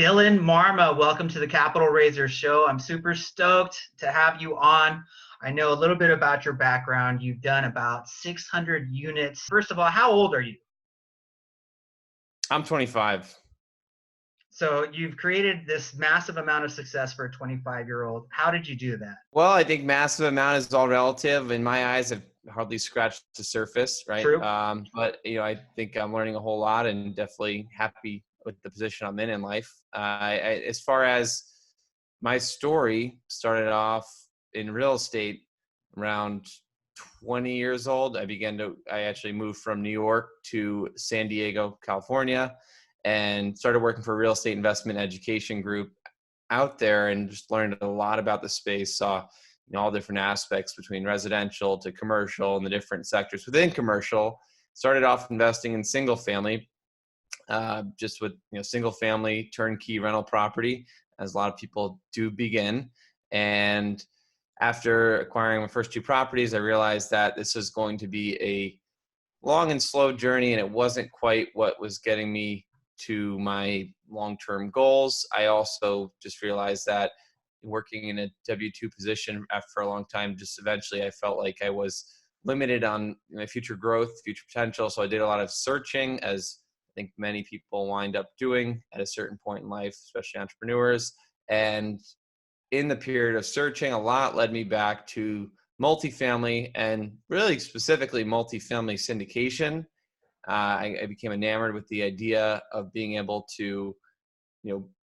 Dylan Marma, welcome to the Capital Raiser Show. I'm super stoked to have you on. I know a little bit about your background. You've done about 600 units. First of all, how old are you? I'm 25. So you've created this massive amount of success for a 25-year-old. How did you do that? Well, I think massive amount is all relative. In my eyes, I've hardly scratched the surface, right? True. But I think I'm learning a whole lot and definitely happy with the position I'm in life. As far as my story, started off in real estate around 20 years old. I actually moved from New York to San Diego, California, and started working for a real estate investment education group out there, and just learned a lot about the space. Saw all different aspects between residential to commercial and the different sectors within commercial. Started off investing in single family, just with single family turnkey rental property, as a lot of people do begin. And after acquiring my first two properties, I realized that this was going to be a long and slow journey, and it wasn't quite what was getting me to my long-term goals. I also just realized that working in a W-2 position for a long time, just eventually I felt like I was limited on my future growth, future potential. So I did a lot of searching, as I think many people wind up doing at a certain point in life, especially entrepreneurs. And in the period of searching, a lot led me back to multifamily, and really specifically multifamily syndication. I became enamored with the idea of being able to,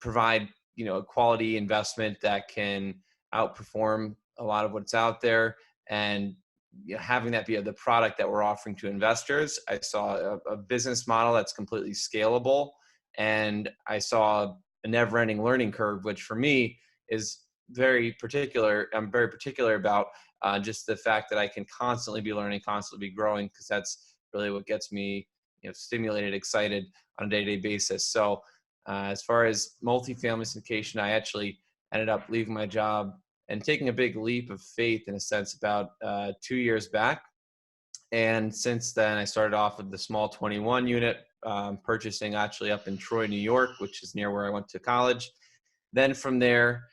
provide, a quality investment that can outperform a lot of what's out there, and having that be the product that we're offering to investors. I saw a business model that's completely scalable, and I saw a never-ending learning curve, which for me is very particular. I'm very particular about just the fact that I can constantly be learning, constantly be growing, because that's really what gets me, stimulated, excited on a day-to-day basis. So as far as multifamily syndication, I actually ended up leaving my job and taking a big leap of faith, in a sense, about 2 years back. And since then, I started off with the small 21 unit, purchasing actually up in Troy, New York, which is near where I went to college. Then from there,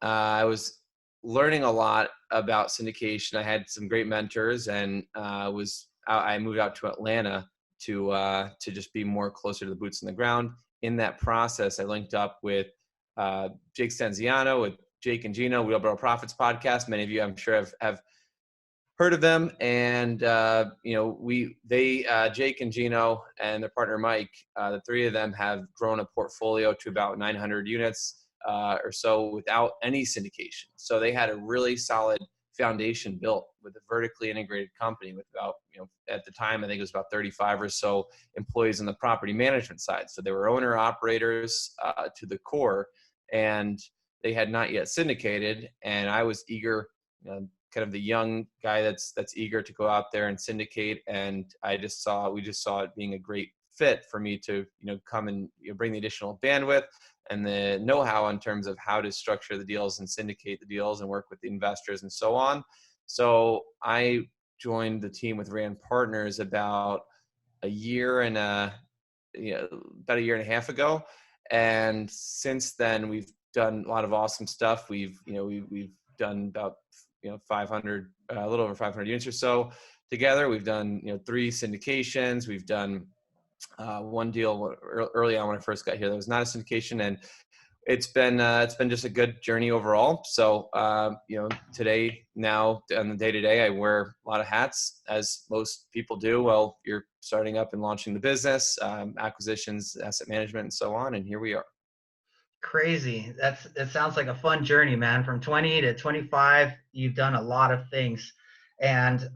I was learning a lot about syndication. I had some great mentors, and I moved out to Atlanta to just be more closer to the boots on the ground. In that process, I linked up with Jake Stenziano, with Jake and Gino, Wheelbarrow Profits podcast. Many of you, I'm sure, have heard of them. And Jake and Gino and their partner Mike, the three of them have grown a portfolio to about 900 units or so without any syndication. So they had a really solid foundation built with a vertically integrated company with about, at the time, I think it was about 35 or so employees on the property management side. So they were owner operators to the core, and they had not yet syndicated. And I was eager, kind of the young guy that's eager to go out there and syndicate. And we just saw it being a great fit for me to, come and bring the additional bandwidth and the know-how in terms of how to structure the deals and syndicate the deals and work with the investors and so on. So I joined the team with Rand Partners about a year and a half ago. And since then, we've done a lot of awesome stuff. We've done about, 500, a little over 500 units or so together. We've done, 3 syndications. We've done one deal early on when I first got here that was not a syndication, and it's been just a good journey overall. So today, now on the day-to-day, I wear a lot of hats, as most people do. Well, you're starting up and launching the business, acquisitions, asset management, and so on, and here we are. Crazy. It sounds like a fun journey, man. From 20 to 25, you've done a lot of things. And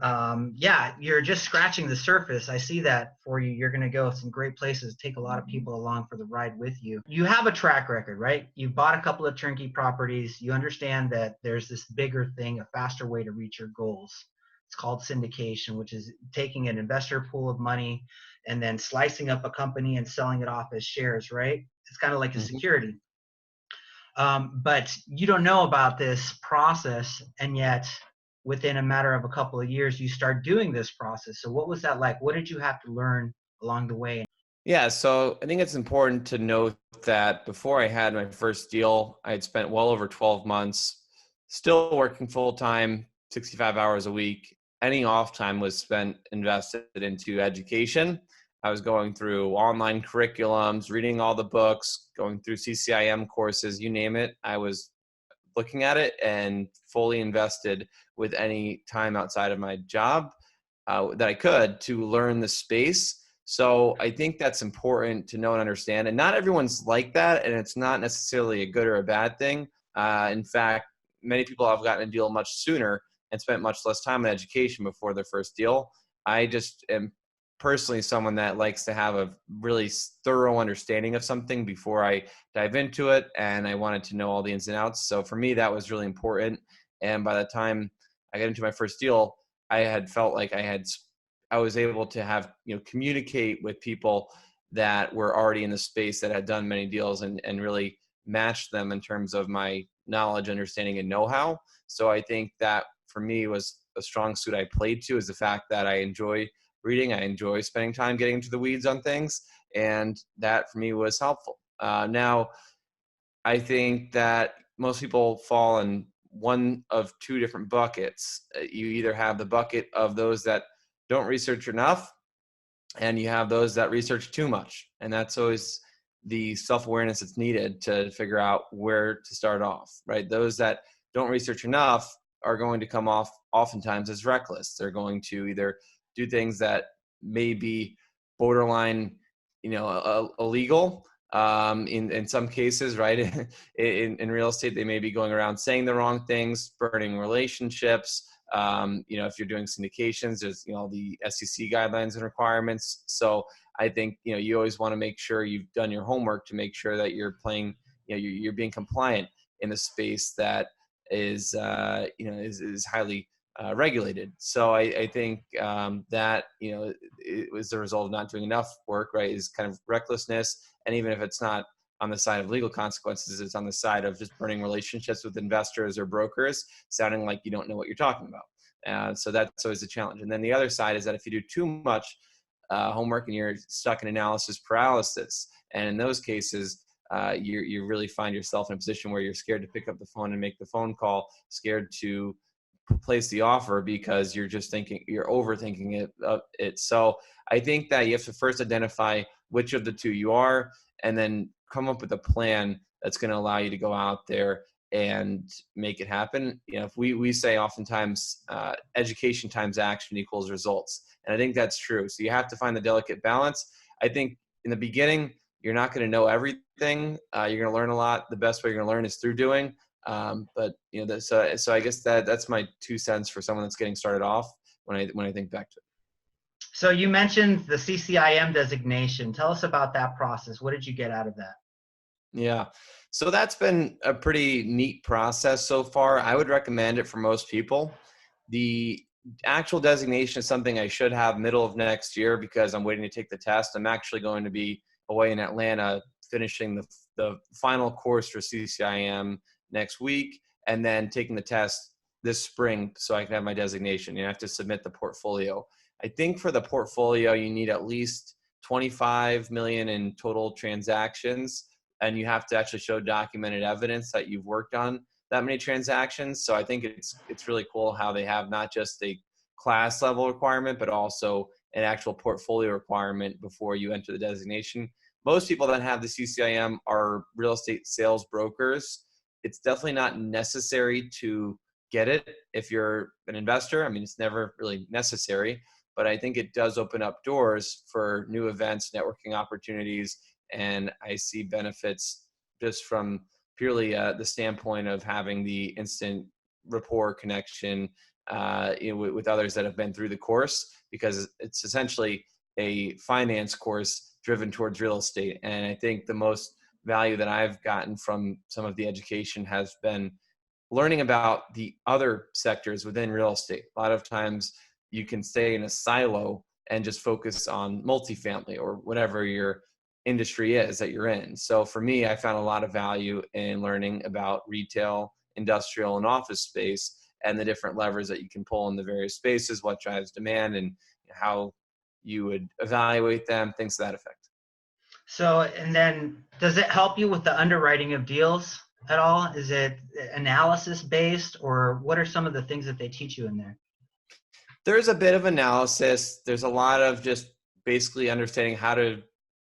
you're just scratching the surface. I see that for you. You're going to go some great places, take a lot of people along for the ride with you. You have a track record, right? You've bought a couple of turnkey properties. You understand that there's this bigger thing, a faster way to reach your goals. It's called syndication, which is taking an investor pool of money and then slicing up a company and selling it off as shares, right? It's kind of like a security. But you don't know about this process, and yet within a matter of a couple of years, you start doing this process. So what was that like? What did you have to learn along the way? Yeah, so I think it's important to note that before I had my first deal, I had spent well over 12 months still working full time, 65 hours a week. Any off time was spent invested into education. I was going through online curriculums, reading all the books, going through CCIM courses, you name it. I was looking at it and fully invested with any time outside of my job that I could to learn the space. So I think that's important to know and understand. And not everyone's like that, and it's not necessarily a good or a bad thing. In fact, many people have gotten a deal much sooner and spent much less time in education before their first deal. I just am personally someone that likes to have a really thorough understanding of something before I dive into it, and I wanted to know all the ins and outs. So for me, that was really important. And by the time I got into my first deal, I had felt like I was able to have, communicate with people that were already in the space that had done many deals and really match them in terms of my knowledge, understanding, and know-how. So I think that for me was a strong suit I played to, is the fact that I enjoy reading, I enjoy spending time getting into the weeds on things, and that for me was helpful. Now, I think that most people fall in one of two different buckets. You either have the bucket of those that don't research enough, and you have those that research too much. And that's always the self-awareness that's needed to figure out where to start off, right? Those that don't research enough are going to come off oftentimes as reckless. They're going to either do things that may be borderline, illegal, in some cases, right? in real estate, they may be going around saying the wrong things, burning relationships. If you're doing syndications, there's, the SEC guidelines and requirements. So I think, you always want to make sure you've done your homework to make sure that you're playing, you're being compliant in a space that is highly regulated. So I think that, it was the result of not doing enough work, right? Is kind of recklessness. And even if it's not on the side of legal consequences, it's on the side of just burning relationships with investors or brokers, sounding like you don't know what you're talking about. So that's always a challenge. And then the other side is that if you do too much homework and you're stuck in analysis paralysis, and in those cases, you really find yourself in a position where you're scared to pick up the phone and make the phone call, scared to place the offer because you're just thinking, you're overthinking it. So I think that you have to first identify which of the two you are, and then come up with a plan that's going to allow you to go out there and make it happen. If we say oftentimes education times action equals results. And I think that's true. So you have to find the delicate balance. I think in the beginning, you're not going to know everything. You're going to learn a lot. The best way you're going to learn is through doing. But so I guess that's my 2 cents for someone that's getting started off when I think back to it. So you mentioned the CCIM designation. Tell us about that process. What did you get out of that? Yeah. So that's been a pretty neat process so far. I would recommend it for most people. The actual designation is something I should have middle of next year because I'm waiting to take the test. I'm actually going to be away in Atlanta finishing the final course for CCIM next week, and then taking the test this spring so I can have my designation. You have to submit the portfolio. I think for the portfolio, you need at least 25 million in total transactions, and you have to actually show documented evidence that you've worked on that many transactions. So I think it's really cool how they have not just a class level requirement, but also an actual portfolio requirement before you enter the designation. Most people that have the CCIM are real estate sales brokers. It's definitely not necessary to get it if you're an investor. I mean, it's never really necessary, but I think it does open up doors for new events, networking opportunities, and I see benefits just from purely the standpoint of having the instant rapport connection with others that have been through the course, because it's essentially a finance course driven towards real estate. And I think the most value that I've gotten from some of the education has been learning about the other sectors within real estate. A lot of times you can stay in a silo and just focus on multifamily or whatever your industry is that you're in. So for me, I found a lot of value in learning about retail, industrial, and office space, and the different levers that you can pull in the various spaces, what drives demand, and how you would evaluate them, things to that effect. So, and then does it help you with the underwriting of deals at all? Is it analysis based, or what are some of the things that they teach you in there? There's a bit of analysis. There's a lot of just basically understanding how to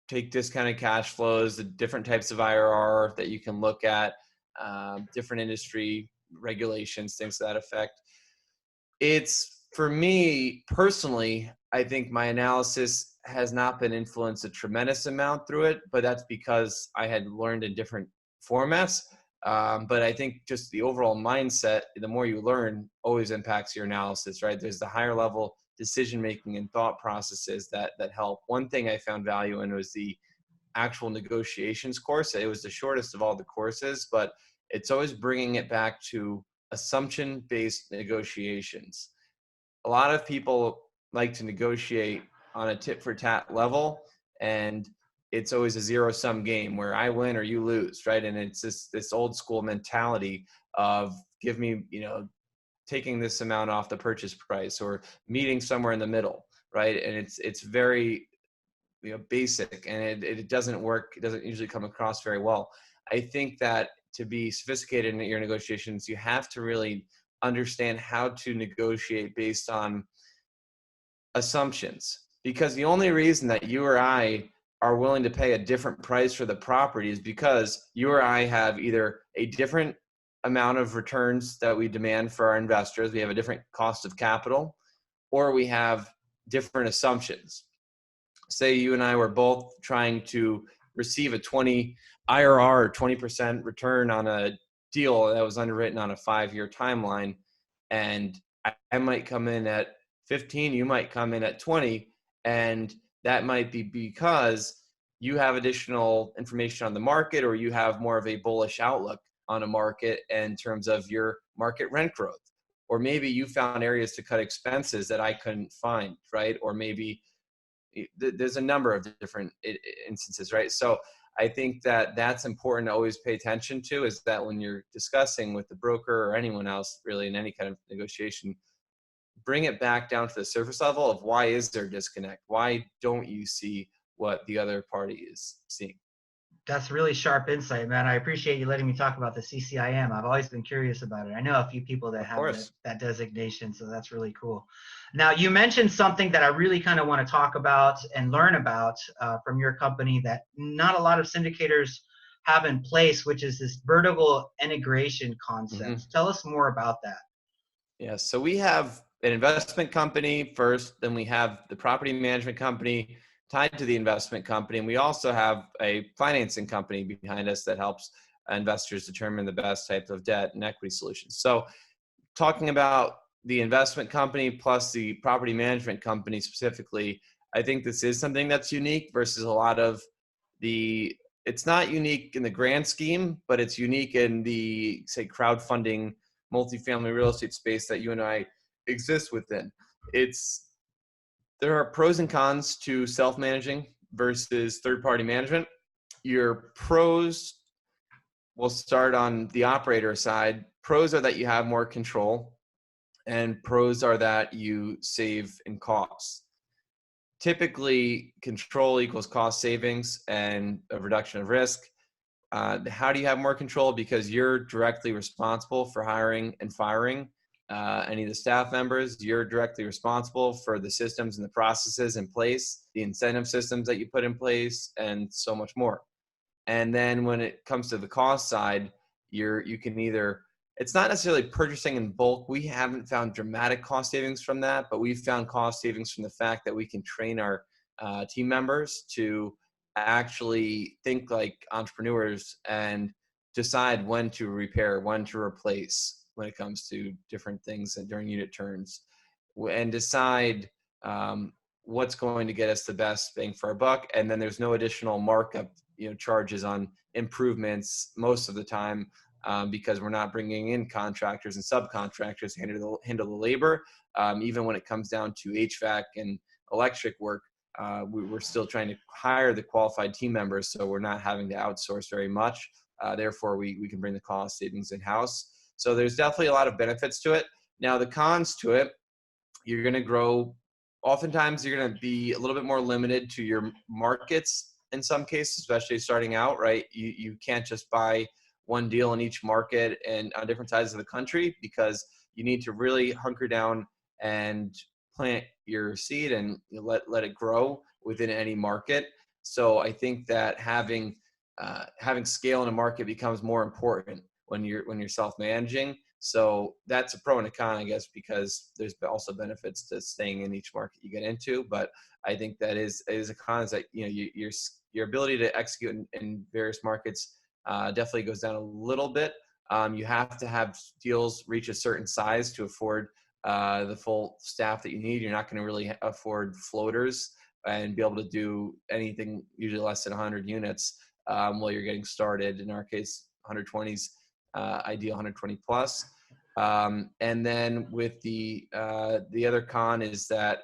take discounted cash flows, the different types of IRR that you can look at, different industry regulations, things to that effect. It's, for me personally, I think my analysis has not been influenced a tremendous amount through it, but that's because I had learned in different formats. But I think just the overall mindset, the more you learn, always impacts your analysis, right? There's the higher level decision making and thought processes that help. One thing I found value in was the actual negotiations course. It was the shortest of all the courses, but it's always bringing it back to assumption based negotiations. A lot of people like to negotiate on a tit for tat level, and it's always a zero sum game where I win or you lose, right? And it's this old school mentality of give me, taking this amount off the purchase price or meeting somewhere in the middle, right? And it's very, basic, and it doesn't work. It doesn't usually come across very well. I think that to be sophisticated in your negotiations, you have to really understand how to negotiate based on assumptions, because the only reason that you or I are willing to pay a different price for the property is because you or I have either a different amount of returns that we demand for our investors, we have a different cost of capital, or we have different assumptions. Say you and I were both trying to receive a 20 IRR or 20% return on a deal that was underwritten on a 5-year timeline, and I might come in at 15, you might come in at 20, and that might be because you have additional information on the market, or you have more of a bullish outlook on a market in terms of your market rent growth, or maybe you found areas to cut expenses that I couldn't find, right? Or maybe there's a number of different instances, right? So I think that that's important to always pay attention to, is that when you're discussing with the broker or anyone else really in any kind of negotiation, bring it back down to the surface level of why is there a disconnect? Why don't you see what the other party is seeing? That's really sharp insight, man. I appreciate you letting me talk about the CCIM. I've always been curious about it. I know a few people that Of have course. that designation, so that's really cool. Now, you mentioned something that I really kind of want to talk about and learn about from your company that not a lot of syndicators have in place, which is this vertical integration Mm-hmm. concept. Tell us more about that. Yeah, so we have an investment company first, then we have the property management company tied to the investment company, and we also have a financing company behind us that helps investors determine the best type of debt and equity solutions. So talking about the investment company plus the property management company specifically, I think this is something that's unique versus a lot of it's not unique in the grand scheme, but it's unique in the, say, crowdfunding multifamily real estate space that you and I exist within. There are pros and cons to self-managing versus third-party management. Your pros, will start on the operator side. Pros are that you have more control, and pros are that you save in costs. Typically, control equals cost savings and a reduction of risk. How do you have more control? Because you're directly responsible for hiring and firing any of the staff members. You're directly responsible for the systems and the processes in place, the incentive systems that you put in place, and so much more. And then when it comes to the cost side, you can either, it's not necessarily purchasing in bulk. We haven't found dramatic cost savings from that, but we've found cost savings from the fact that we can train our team members to actually think like entrepreneurs and decide when to repair, when to replace when it comes to different things during unit turns, and decide what's going to get us the best bang for our buck. And then there's no additional markup, charges on improvements most of the time, because we're not bringing in contractors and subcontractors to handle the labor. Even when it comes down to HVAC and electric work, we're still trying to hire the qualified team members, so we're not having to outsource very much. Therefore, we can bring the cost savings in-house. So there's definitely a lot of benefits to it. Now, the cons to it, you're going to grow. Oftentimes, you're going to be a little bit more limited to your markets in some cases, especially starting out, right? You can't just buy one deal in each market and on different sides of the country, because you need to really hunker down and plant your seed and let it grow within any market. So I think that having scale in a market becomes more important when you're self-managing. So that's a pro and a con, I guess, because there's also benefits to staying in each market you get into. But I think that is a con, is that your ability to execute in various markets definitely goes down a little bit. You have to have deals reach a certain size to afford the full staff that you need. You're not going to really afford floaters and be able to do anything usually less than 100 units while you're getting started. In our case, 120s, ideal 120 plus. And then with the other con is that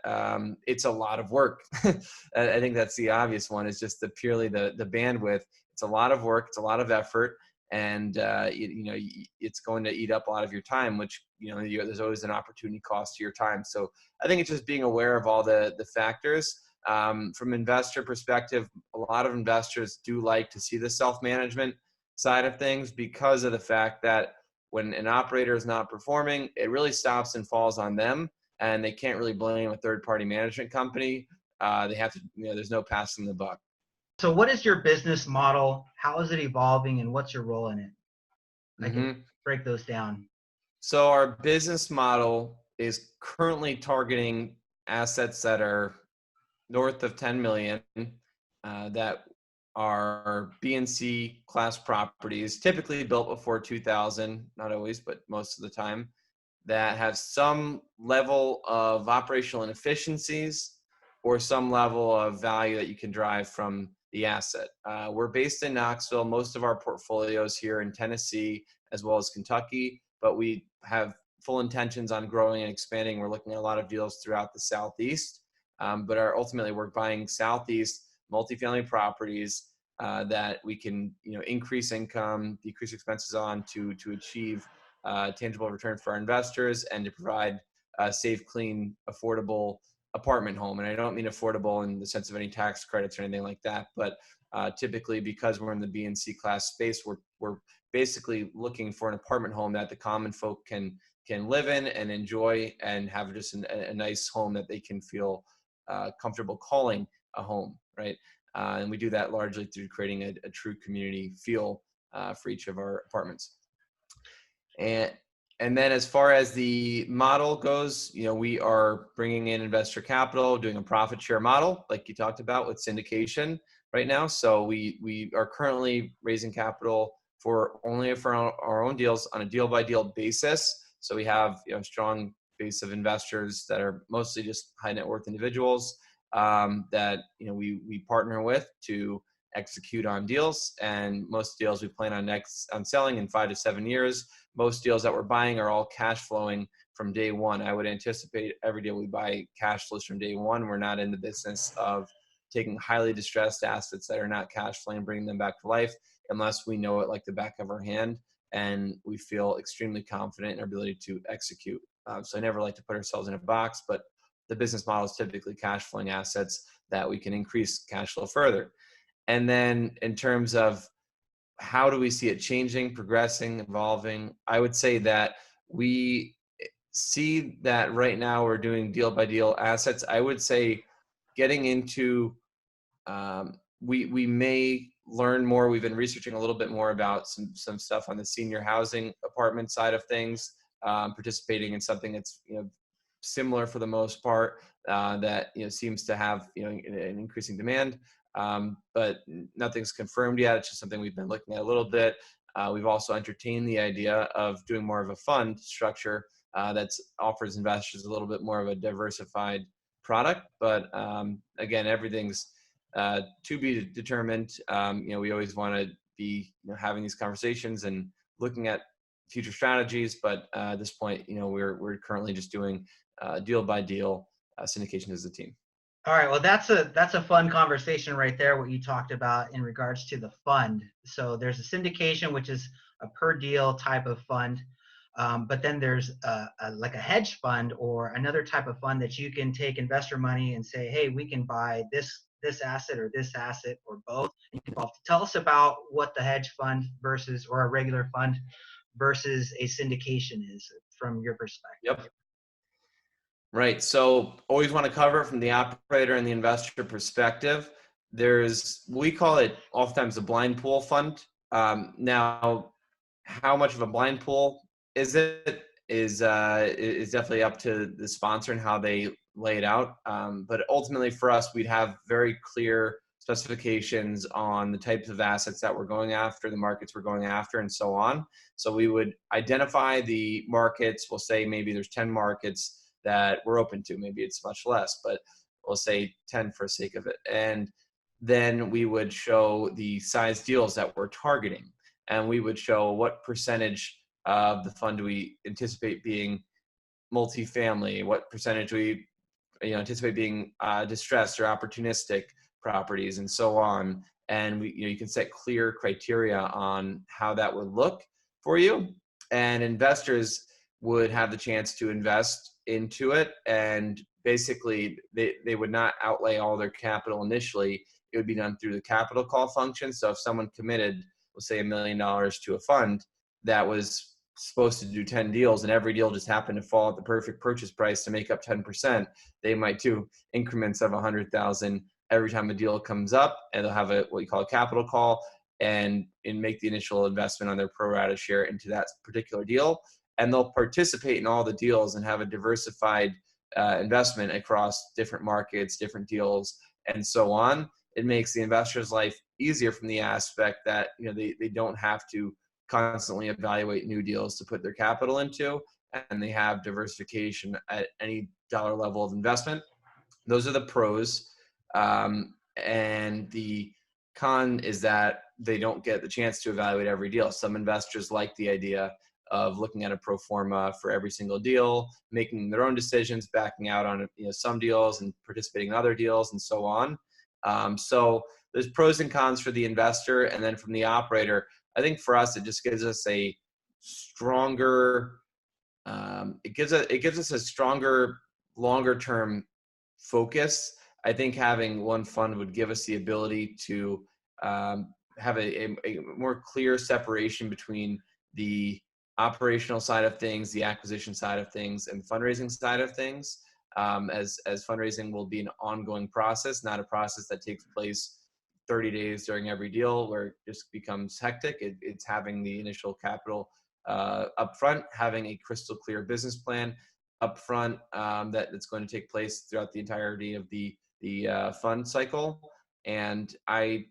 it's a lot of work. I think that's the obvious one, is just purely the bandwidth. It's a lot of work, it's a lot of effort, and it's going to eat up a lot of your time, which there's always an opportunity cost to your time. So I think it's just being aware of all the factors. From investor perspective, a lot of investors do like to see the self-management side of things, because of the fact that when an operator is not performing, it really stops and falls on them, and they can't really blame a third-party management company. They have to, there's no passing the buck. So what is your business model? How is it evolving, and what's your role in it? I can break those down. So our business model is currently targeting assets that are north of 10 million, that are B and C class properties, typically built before 2000, not always, but most of the time, that have some level of operational inefficiencies or some level of value that you can drive from the asset. We're based in Knoxville. Most of our portfolios here in Tennessee as well as Kentucky, but we have full intentions on growing and expanding. We're looking at a lot of deals throughout the Southeast, but ultimately we're buying Southeast multifamily properties that we can increase income, decrease expenses on to achieve tangible return for our investors, and to provide a safe, clean, affordable apartment home. And I don't mean affordable in the sense of any tax credits or anything like that, but typically, because we're in the B and C class space, we're basically looking for an apartment home that the common folk can live in and enjoy, and have just a nice home that they can feel comfortable calling a home, right? And we do that largely through creating a true community feel for each of our apartments. And then as far as the model goes, we are bringing in investor capital, doing a profit share model, like you talked about with syndication right now. So we are currently raising capital for our own deals on a deal by deal basis. So we have a strong base of investors that are mostly just high net worth individuals that we partner with to execute on deals. And most deals we plan on selling in 5 to 7 years. Most deals that we're buying are all cash flowing from day one. I would anticipate every deal we buy cash flows from day one. We're not in the business of taking highly distressed assets that are not cash flowing and bringing them back to life, unless we know it like the back of our hand and we feel extremely confident in our ability to execute. So I never like to put ourselves in a box, but the business model is typically cash flowing assets that we can increase cash flow further. And then in terms of how do we see it changing, progressing, evolving, I would say that we see that right now we're doing deal by deal assets. I would say getting into, we may learn more. We've been researching a little bit more about some stuff on the senior housing apartment side of things, participating in something that's similar for the most part, that seems to have an increasing demand, but nothing's confirmed yet. It's just something we've been looking at a little bit. We've also entertained the idea of doing more of a fund structure that offers investors a little bit more of a diversified product. But again, everything's to be determined. We always want to be having these conversations and looking at future strategies, but at this point, we're currently just doing deal by deal syndication as a team. All right. Well, that's a fun conversation right there, what you talked about in regards to the fund. So there's a syndication, which is a per deal type of fund. But then there's like a hedge fund or another type of fund that you can take investor money and say, hey, we can buy this this asset or both. Tell us about what the hedge fund versus, or a regular fund versus a syndication is from your perspective. Yep. Right. So always want to cover it from the operator and the investor perspective. We call it oftentimes a blind pool fund. Now, how much of a blind pool is definitely up to the sponsor and how they lay it out. But ultimately for us, we'd have very clear specifications on the types of assets that we're going after, the markets we're going after, and so on. So we would identify the markets. We'll say maybe there's 10 markets that we're open to. Maybe it's much less, but we'll say 10 for sake of it. And then we would show the size deals that we're targeting. And we would show what percentage of the fund do we anticipate being multifamily, what percentage we anticipate being distressed or opportunistic properties, and so on. And you can set clear criteria on how that would look for you. And investors would have the chance to invest into it. And basically, they would not outlay all their capital initially. It would be done through the capital call function. So if someone committed, let's say $1 million to a fund that was supposed to do 10 deals and every deal just happened to fall at the perfect purchase price to make up 10%, they might do increments of 100,000 every time a deal comes up, and they'll have what you call a capital call and make the initial investment on their pro rata share into that particular deal. And they'll participate in all the deals and have a diversified investment across different markets, different deals, and so on. It makes the investor's life easier from the aspect that they don't have to constantly evaluate new deals to put their capital into, and they have diversification at any dollar level of investment. Those are the pros. And the con is that they don't get the chance to evaluate every deal. Some investors like the idea of looking at a pro forma for every single deal, making their own decisions, backing out on some deals and participating in other deals, and so on. So there's pros and cons for the investor, and then from the operator, I think for us it just gives us a stronger, it gives us a stronger, longer term focus. I think having one fund would give us the ability to have a more clear separation between the operational side of things, the acquisition side of things, and the fundraising side of things. As fundraising will be an ongoing process, not a process that takes place 30 days during every deal where it just becomes hectic. It's having the initial capital upfront, having a crystal clear business plan upfront that's going to take place throughout the entirety of the fund cycle. And I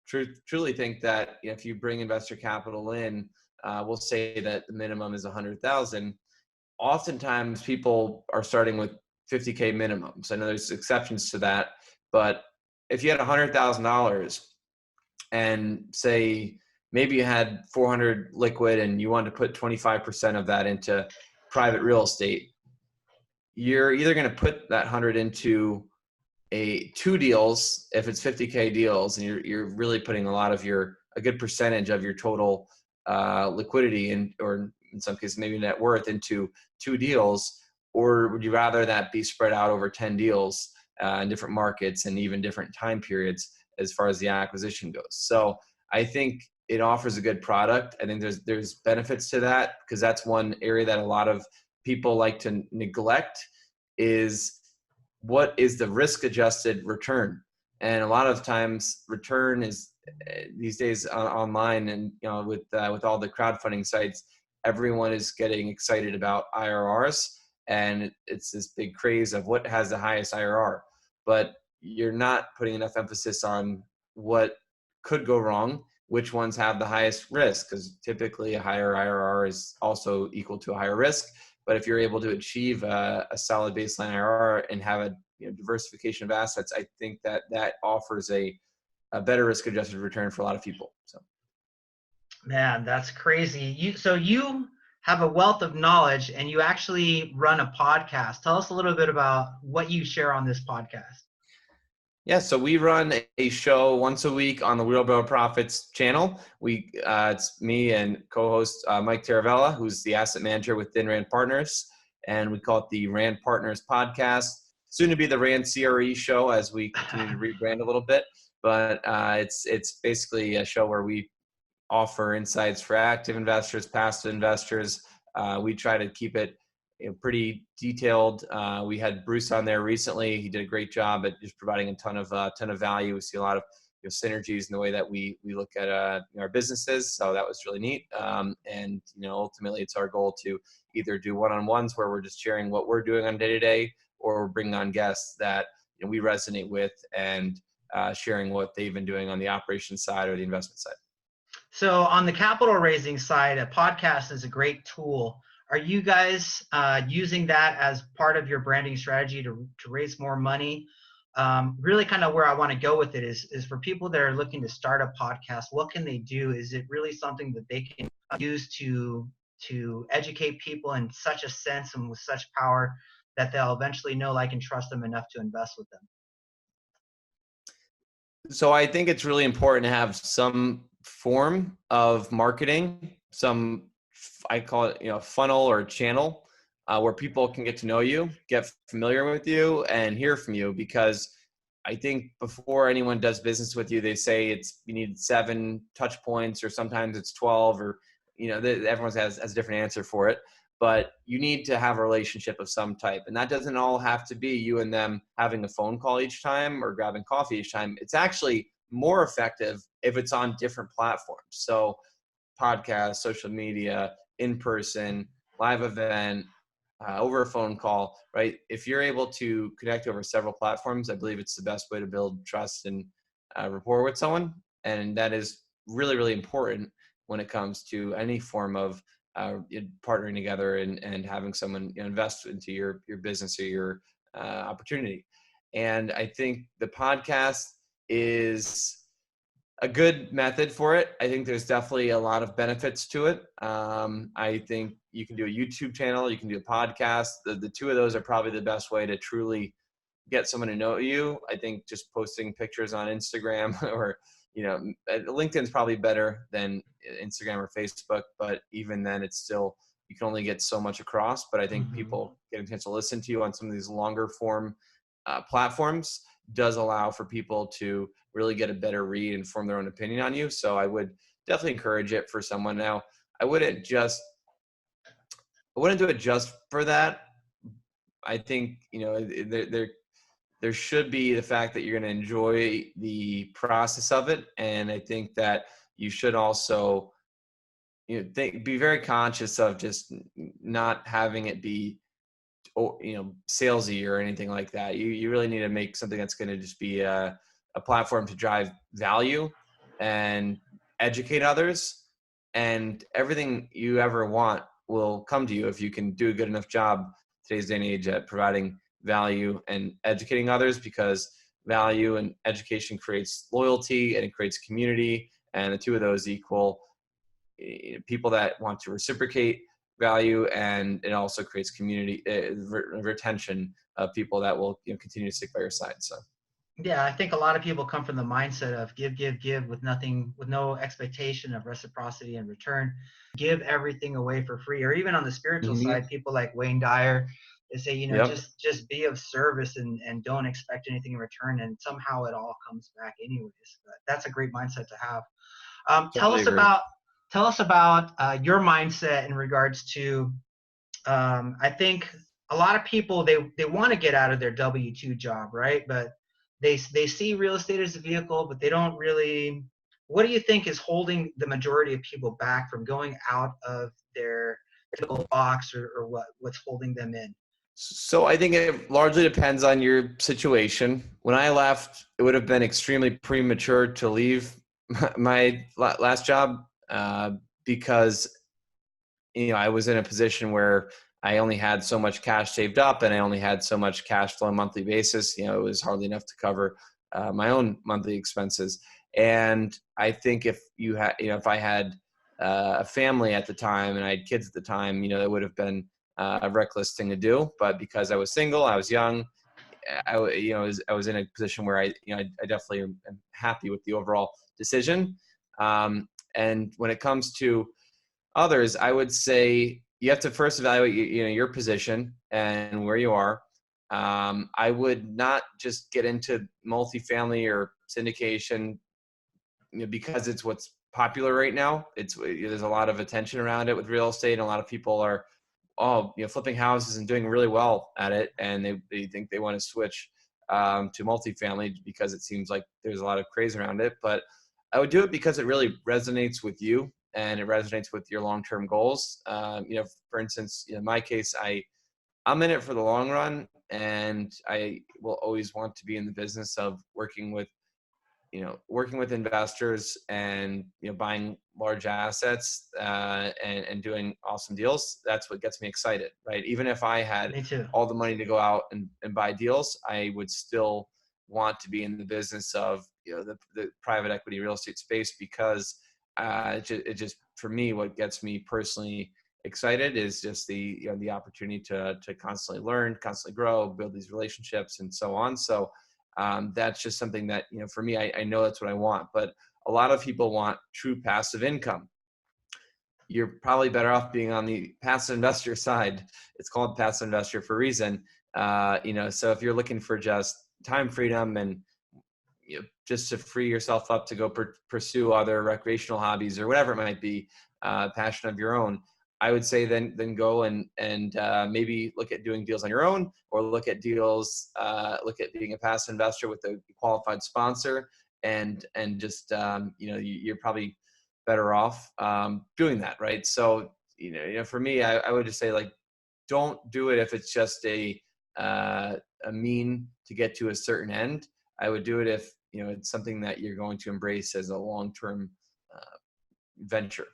truly think that if you bring investor capital in, we'll say that the minimum is 100,000. Oftentimes people are starting with 50K minimums. I know there's exceptions to that, but if you had $100,000 and say maybe you had 400 liquid and you wanted to put 25% of that into private real estate, you're either going to put that 100 into two deals if it's 50K deals, and you're really putting a good percentage of your total liquidity or in some cases maybe net worth into two deals, or would you rather that be spread out over 10 deals in different markets and even different time periods as far as the acquisition goes? So I think it offers a good product. I think there's benefits to that, because that's one area that a lot of people like to neglect, is what is the risk adjusted return. And a lot of times return is these days online, and with all the crowdfunding sites, everyone is getting excited about IRRs, and it's this big craze of what has the highest IRR, but you're not putting enough emphasis on what could go wrong, which ones have the highest risk, because typically a higher IRR is also equal to a higher risk. But if you're able to achieve a solid baseline IRR and have a diversification of assets, I think that offers a better risk-adjusted return for a lot of people. So, man, that's crazy. So you have a wealth of knowledge, and you actually run a podcast. Tell us a little bit about what you share on this podcast. Yeah, so we run a show once a week on the Wheelbarrow Profits channel. It's me and co-host Mike Taravella, who's the asset manager within Rand Partners, and we call it the Rand Partners Podcast. soon to be the Rand CRE show as we continue to rebrand a little bit. But it's basically a show where we offer insights for active investors, passive investors. We try to keep it pretty detailed. We had Bruce on there recently. He did a great job at just providing a ton of value. We see a lot of synergies in the way that we look at our businesses. So that was really neat. And ultimately, it's our goal to either do one-on-ones where we're just sharing what we're doing on day-to-day, or we're bringing on guests that we resonate with and sharing what they've been doing on the operations side or the investment side. So on the capital raising side, a podcast is a great tool. Are you guys using that as part of your branding strategy to raise more money? Really kind of where I want to go with it is for people that are looking to start a podcast, what can they do? Is it really something that they can use to educate people in such a sense and with such power that they'll eventually know, like, and trust them enough to invest with them? So I think it's really important to have some form of marketing, I call it, funnel or channel, where people can get to know you, get familiar with you, and hear from you. Because I think before anyone does business with you, they say you need 7 touch points, or sometimes it's 12, or everyone has a different answer for it. But you need to have a relationship of some type, and that doesn't all have to be you and them having a phone call each time or grabbing coffee each time. It's actually more effective if it's on different platforms. So podcast, social media, in person, live event, over a phone call, right? If you're able to connect over several platforms, I believe it's the best way to build trust and rapport with someone. And that is really, really important when it comes to any form of partnering together and having someone invest into your business or your opportunity. And I think the podcast is a good method for it. I think there's definitely a lot of benefits to it. I think you can do a YouTube channel, you can do a podcast. The two of those are probably the best way to truly get someone to know you. I think just posting pictures on Instagram or LinkedIn's probably better than Instagram or Facebook, but even then it's still, you can only get so much across. But I think people getting a chance to listen to you on some of these longer form platforms does allow for people to really get a better read and form their own opinion on you. So I would definitely encourage it for someone. Now, I wouldn't do it just for that. I think, there should be the fact that you're going to enjoy the process of it. And I think that you should also, be very conscious of just not having it be, salesy or anything like that. You really need to make something that's going to just be a platform to drive value and educate others. And everything you ever want will come to you if you can do a good enough job today's day and age at providing value and educating others, because value and education creates loyalty and it creates community. And the two of those equal people that want to reciprocate value, and it also creates community retention of people that will continue to stick by your side. So yeah, I think a lot of people come from the mindset of give with no expectation of reciprocity in return. Give everything away for free. Or even on the spiritual side, people like Wayne Dyer, they say, just be of service and don't expect anything in return, and somehow it all comes back anyways. But that's a great mindset to have. Totally Tell us about your mindset in regards to, I think a lot of people, they want to get out of their W-2 job, right? But they see real estate as a vehicle, but they don't really. What do you think is holding the majority of people back from going out of their typical box, or what's holding them in? So I think it largely depends on your situation. When I left, it would have been extremely premature to leave my last job because I was in a position where I only had so much cash saved up, and I only had so much cash flow on a monthly basis. It was hardly enough to cover my own monthly expenses. And I think if if I had a family at the time and I had kids at the time, that would have been a reckless thing to do. But because I was single, I was young, I was in a position where I definitely am happy with the overall decision. And when it comes to others, I would say you have to first evaluate your position and where you are. I would not just get into multifamily or syndication, because it's what's popular right now. There's a lot of attention around it with real estate, and a lot of people are flipping houses and doing really well at it, and they think they want to switch to multifamily because it seems like there's a lot of craze around it. But I would do it because it really resonates with you and it resonates with your long-term goals. For instance, in my case, I'm in it for the long run, and I will always want to be in the business of working with investors and, buying large assets and doing awesome deals. That's what gets me excited, right? Even if I had Me too. all the money to go out and buy deals, I would still want to be in the business of, the private equity real estate space, because it just, for me, what gets me personally excited is just the opportunity to constantly learn, constantly grow, build these relationships, and so on. So that's just something that, for me, I know that's what I want. But a lot of people want true passive income. You're probably better off being on the passive investor side. It's called passive investor for a reason. So if you're looking for just time freedom and, just to free yourself up to go pursue other recreational hobbies or whatever it might be, passion of your own, I would say then go and maybe look at doing deals on your own, or look at deals, look at being a passive investor with a qualified sponsor, and just you're probably better off doing that, right? So for me, I would just say, like, don't do it if it's just a mean to get to a certain end. I would do it if it's something that you're going to embrace as a long-term venture.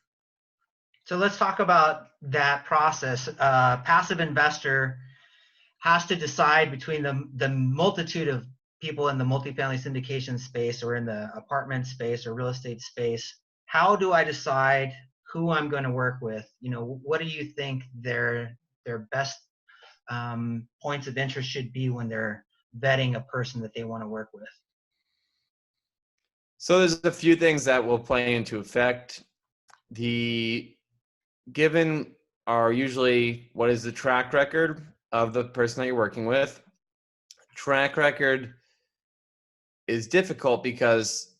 So let's talk about that process. Passive investor has to decide between the multitude of people in the multifamily syndication space, or in the apartment space or real estate space. How do I decide who I'm going to work with? What do you think their best points of interest should be when they're vetting a person that they want to work with? So there's a few things that will play into effect. The given are usually, what is the track record of the person that you're working with? Track record is difficult because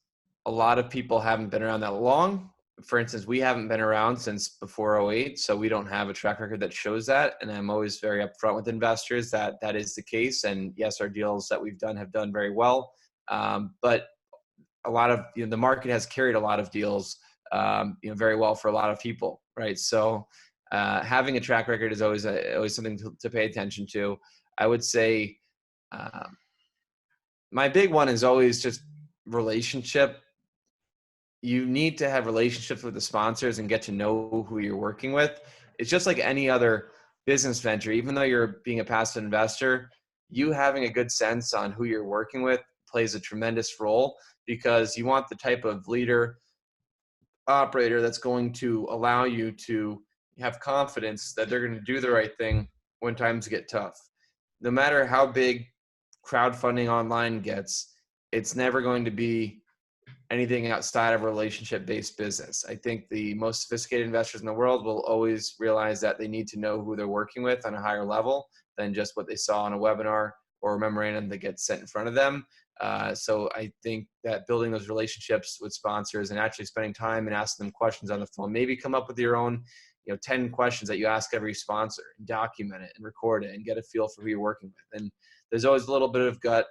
a lot of people haven't been around that long. For instance, we haven't been around since before '08, so we don't have a track record that shows that. And I'm always very upfront with investors that that is the case. And yes, our deals that we've done have done very well. But a lot of, the market has carried a lot of deals, very well for a lot of people, right? So having a track record is always something to pay attention to. I would say my big one is always just relationship. You need to have relationships with the sponsors and get to know who you're working with. It's just like any other business venture. Even though you're being a passive investor, you having a good sense on who you're working with plays a tremendous role, because you want the type of leader, operator that's going to allow you to have confidence that they're going to do the right thing when times get tough. No matter how big crowdfunding online gets, it's never going to be anything outside of a relationship-based business. I think the most sophisticated investors in the world will always realize that they need to know who they're working with on a higher level than just what they saw on a webinar or a memorandum that gets sent in front of them. So I think that building those relationships with sponsors and actually spending time and asking them questions on the phone, maybe come up with your own 10 questions that you ask every sponsor, and document it and record it and get a feel for who you're working with. And there's always a little bit of gut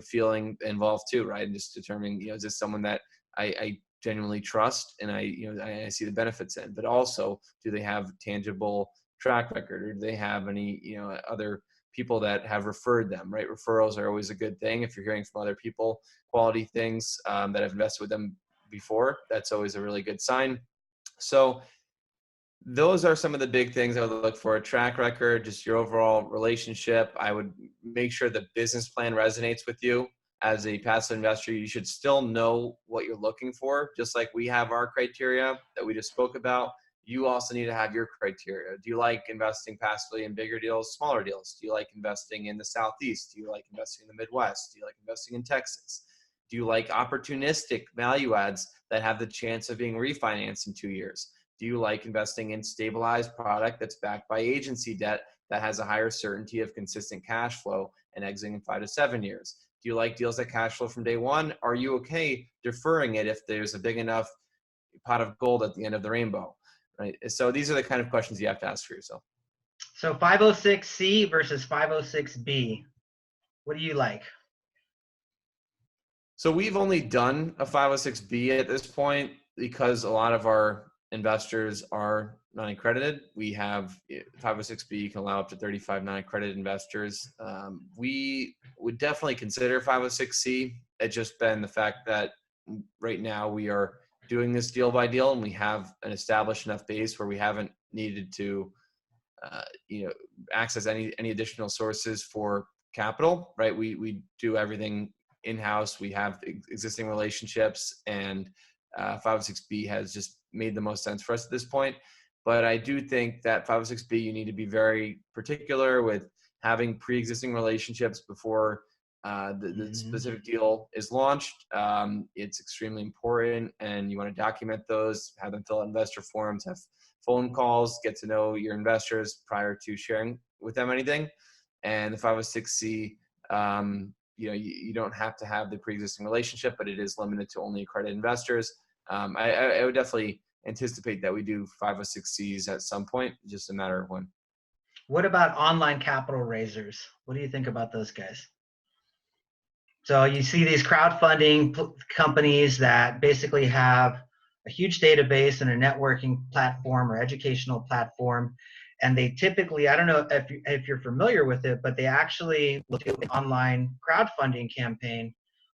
feeling involved too, right? And just determining, is this someone that I genuinely trust and I see the benefits in, but also, do they have tangible track record, or do they have any, other people that have referred them, right? Referrals are always a good thing. If you're hearing from other people, quality things that have invested with them before, that's always a really good sign. So those are some of the big things I would look for: a track record, just your overall relationship. I would make sure the business plan resonates with you. As a passive investor, you should still know what you're looking for. Just like we have our criteria that we just spoke about, you also need to have your criteria. Do you like investing passively in bigger deals, smaller deals? Do you like investing in the Southeast? Do you like investing in the Midwest? Do you like investing in Texas? Do you like opportunistic value adds that have the chance of being refinanced in 2 years? Do you like investing in stabilized product that's backed by agency debt that has a higher certainty of consistent cash flow and exiting in 5 to 7 years? Do you like deals that cash flow from day one? Are you okay deferring it if there's a big enough pot of gold at the end of the rainbow, right? So these are the kind of questions you have to ask for yourself. So 506C versus 506B. What do you like? So we've only done a 506B at this point because a lot of our investors are non-accredited. We have 506B can allow up to 35 non-accredited investors. We would definitely consider 506C. It's just been the fact that right now we are doing this deal by deal, and we have an established enough base where we haven't needed to, access any additional sources for capital. Right? We do everything in-house. We have existing relationships, and 506B has just made the most sense for us at this point. But I do think that 506B, you need to be very particular with having pre-existing relationships before the specific deal is launched. It's extremely important, and you want to document those, have them fill out investor forms, have phone calls, get to know your investors prior to sharing with them anything. And the 506C, you don't have to have the pre-existing relationship, but it is limited to only accredited investors. I would definitely anticipate that we do 506Cs at some point, just a matter of when. What about online capital raisers? What do you think about those guys? So you see these crowdfunding companies that basically have a huge database and a networking platform or educational platform. And they typically, I don't know if you're familiar with it, but they actually will do an online crowdfunding campaign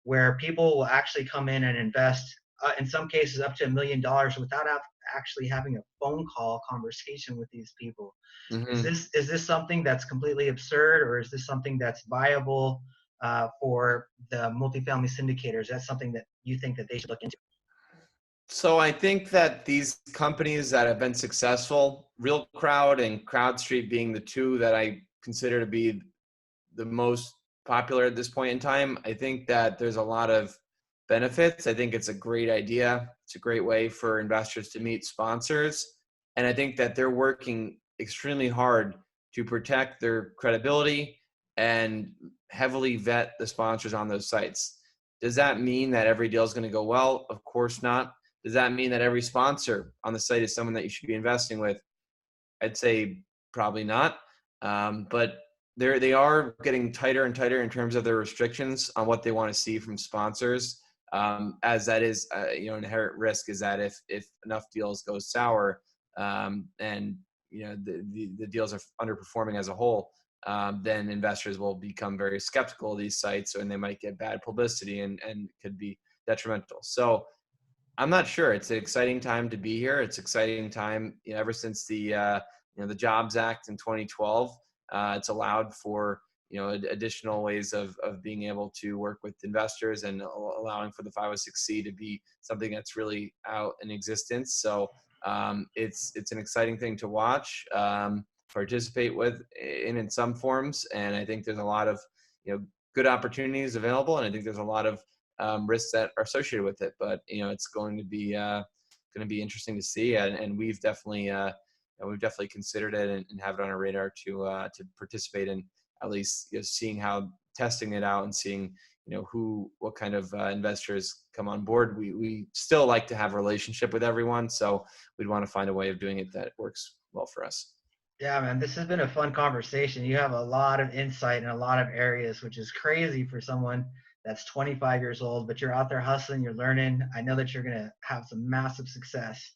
where people will actually come in and invest, in some cases up to $1 million without actually having a phone call conversation with these people. Mm-hmm. Is this something that's completely absurd, or is this something that's viable for the multifamily syndicators? That's something that you think that they should look into? So I think that these companies that have been successful, Real Crowd and CrowdStreet being the two that I consider to be the most popular at this point in time, I think that there's a lot of benefits. I think it's a great idea. It's a great way for investors to meet sponsors. And I think that they're working extremely hard to protect their credibility and heavily vet the sponsors on those sites. Does that mean that every deal is going to go well? Of course not. Does that mean that every sponsor on the site is someone that you should be investing with? I'd say probably not. But they are getting tighter and tighter in terms of their restrictions on what they want to see from sponsors. As that is, inherent risk is that if enough deals go sour, and the deals are underperforming as a whole, then investors will become very skeptical of these sites, and they might get bad publicity and could be detrimental. So I'm not sure. It's an exciting time to be here. It's an exciting time, ever since the Jobs Act in 2012. It's allowed for additional ways of being able to work with investors, and allowing for the 506C to be something that's really out in existence. So it's an exciting thing to watch, participate with in some forms, and I think there's a lot of good opportunities available, and I think there's a lot of risks that are associated with it. But it's going to be interesting to see, and we've definitely considered it and have it on our radar to participate in, at least seeing how, testing it out and seeing what kind of investors come on board. We still like to have a relationship with everyone, so we'd want to find a way of doing it that works well for us. Yeah, man, this has been a fun conversation. You have a lot of insight in a lot of areas, which is crazy for someone that's 25 years old, but you're out there hustling, you're learning. I know that you're going to have some massive success.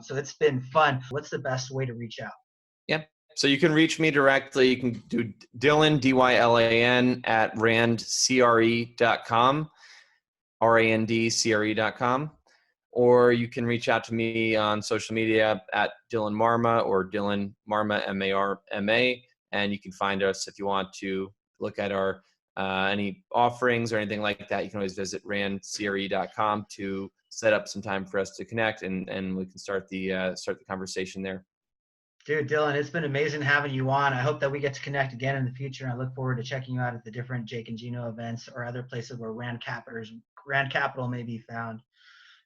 So it's been fun. What's the best way to reach out? Yep. So you can reach me directly. You can do Dylan, DYLAN, at randcre.com, RANDCRE.com. Or you can reach out to me on social media at Dylan Marma or Dylan Marma, MARMA. And you can find us if you want to look at our any offerings or anything like that. You can always visit randcre.com to set up some time for us to connect, and we can start the conversation there. Dude, Dylan, it's been amazing having you on. I hope that we get to connect again in the future. I look forward to checking you out at the different Jake and Gino events or other places where Rand Capital may be found.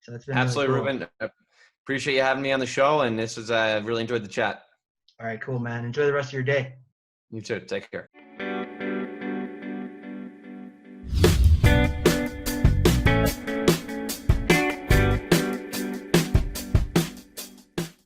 So it's been Absolutely, really cool. Ruben. Appreciate you having me on the show, and I really enjoyed the chat. All right, cool, man. Enjoy the rest of your day. You too. Take care.